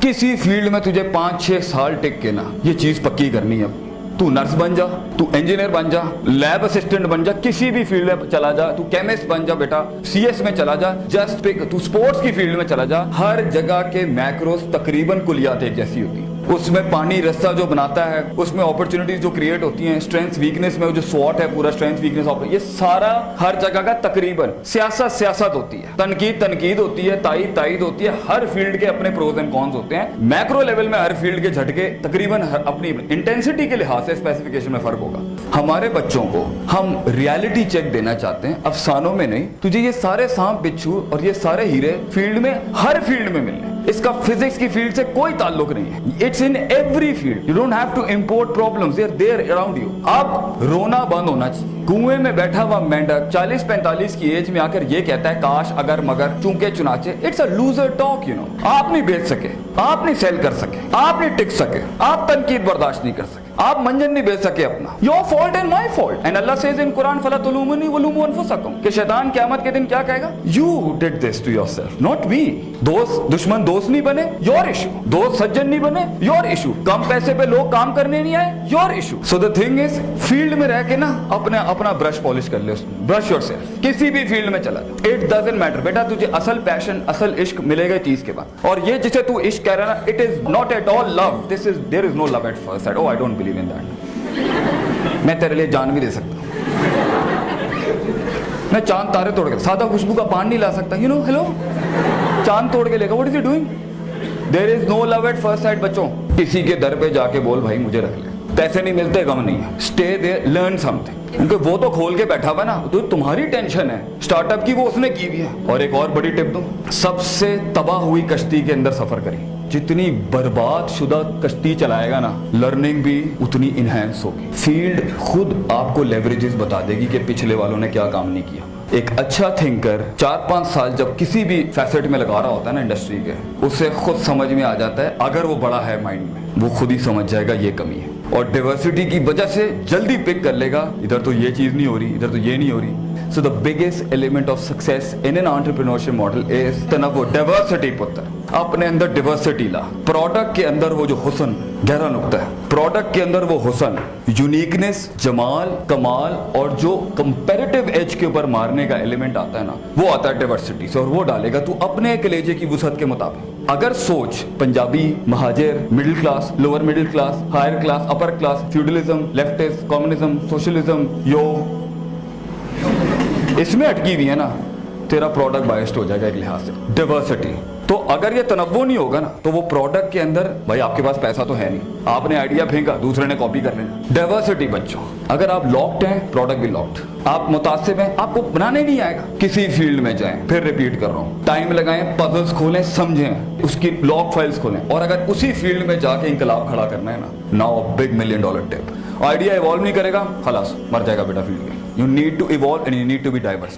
किसी फील्ड में तुझे 5-6 साल टिक के ना ये चीज पक्की करनी है, तू नर्स बन जा, तू इंजीनियर बन जा, लैब असिस्टेंट बन जा, किसी भी फील्ड में चला जा, तू केमिस्ट बन जा बेटा, सीएस में चला जा, जस्ट पिक, तू स्पोर्ट्स की फील्ड में चला जा। हर जगह के मैक्रोस तकरीबन कुलियात एक जैसी होती है। उसमें पानी रास्ता जो बनाता है, उसमें अपॉर्चुनिटीज जो क्रिएट होती हैं, स्ट्रेंथ वीकनेस में जो स्वॉट है पूरा स्ट्रेंथ वीकनेस, ये सारा हर जगह का तकरीबन सियासत होती है, तनकीद होती है, तायीद होती है। हर फील्ड के अपने प्रोज एंड कॉन्स होते हैं। मैक्रो लेवल में हर फील्ड के झटके तकरीबन अपनी इंटेंसिटी के लिहाज से स्पेसिफिकेशन में फर्क होगा। हमारे बच्चों को हम रियलिटी चेक देना चाहते हैं, अफसानों में नहीं। तुझे ये सारे सांप बिच्छू और ये सारे हीरे फील्ड में, हर फील्ड में मिलने। इसका फिजिक्स की फील्ड से कोई ताल्लुक नहीं है। It's in every field. You don't have to import problems, they are there around you. अब रोना बंद होना चाहिए। कुएं में बैठा हुआ मेंढक 40-45 की एज में आकर ये कहता है काश अगर मगर चूंके चुनाचे। It's a loser talk, you know. आप नहीं बेच सके, आप नहीं सेल कर सके, आप नहीं टिक सके, आप तनकीद बर्दाश्त नहीं कर सके, आप मंजन नहीं बेच सके अपना। Your fault and my fault. And Allah says in Quran फला तुलूमुनी वलूमू अनफुसकुम कि शैतान क़यामत के दिन क्या कहेगा? You did this to yourself, not we. दोस्त दुश्मन दोस्त नहीं बने, योर इशू। दोस्त सज्जन नहीं बने, योर इशू। कम पैसे पे लोग काम करने नहीं आए, your issue. So the thing is, field में रह के ना अपना ब्रश पॉलिश कर ले, ब्रश योरसेल्फ। किसी भी फील्ड में चला जा, इट डजंट मैटर बेटा। तुझे असल पैशन, असल इश्क मिलेगा चीज के बाद। और ये जिसे तू इश्क कह रहा है ना, it is not at all love. This is, there is no love at first sight. Oh I don't believe in that. मैं तेरे लिए जान भी दे सकता हूं, मैं चांद तारे तोड़ के, सादा खुशबू का पान नहीं ला सकता, यू नो। हेलो, चांद तोड़ के लेगा, what is he doing? There is no love at first sight बच्चों। किसी के दर पे जाके बोल भाई मुझे रख ले, पैसे नहीं मिलते गम नहीं है। Stay there, learn something. क्योंकि वो तो खोल के बैठा हुआ ना, तो तुम्हारी टेंशन है स्टार्टअप की, वो उसने की भी है। और एक और बड़ी टिप दूं, सबसे तबाह हुई कश्ती के अंदर सफर करिए। जितनी बर्बाद शुदा कश्ती चलाएगा ना, लर्निंग भी उतनी इनहैंस होगी। फील्ड खुद आपको लेवरेजेस बता देगी कि पिछले वालों ने क्या काम नहीं किया। एक अच्छा थिंकर 4-5 साल जब किसी भी फैसेट में लगा रहा होता है ना इंडस्ट्री के, उसे खुद समझ में आ जाता है। अगर वो बड़ा है माइंड में, वो खुद ही समझ जाएगा ये कमी है। और डाइवर्सिटी की वजह से जल्दी पिक कर लेगा, इधर तो ये चीज नहीं हो रही, इधर तो ये नहीं हो रही। So the biggest element of success in an entrepreneurship model is तनव्वुर, diversity। पुत्र अपने अंदर diversity ला। प्रोडक्ट के अंदर वो जो हुस्न, गहरा नुक्ता है, प्रोडक्ट के अंदर वो हुस्न, यूनिकनेस, जमाल, कमाल और जो कंपैरेटिव एज के ऊपर मारने का एलिमेंट आता है ना, वो आता है डाइवर्सिटी से। और वो डालेगा तू अपने कलेजे की वुसअत के मुताबिक। अगर सोच Punjabi, Mohajir, middle class, lower middle class, higher class, upper class, feudalism, leftist, communism, socialism, यो इसमें अटकी हुई है ना, तेरा प्रोडक्ट बायस्ड हो जाएगा एक लिहाज से। डाइवर्सिटी तो अगर ये तनव्वुर नहीं होगा ना, तो वो प्रोडक्ट के अंदर, भाई आपके पास पैसा तो है नहीं, आपने आइडिया फेंका, दूसरे ने कॉपी कर लेना। डाइवर्सिटी बच्चों, अगर आप लॉक्ड हैं, प्रोडक्ट भी लॉक्ड। आप मुतासिब हैं, आपको बनाने नहीं आएगा। किसी फील्ड में जाएं, फिर रिपीट कर रहा हूं, टाइम लगाएं, पजल्स खोलें, समझें, उसकी लॉक फाइल्स खोलें। और अगर उसी फील्ड में जाके इंकलाब खड़ा करना है ना, now big $1 million tip. Idea evolve नहीं करेगा, खलास मर जाएगा बेटा फील्ड में। You need to evolve and you need to be diverse.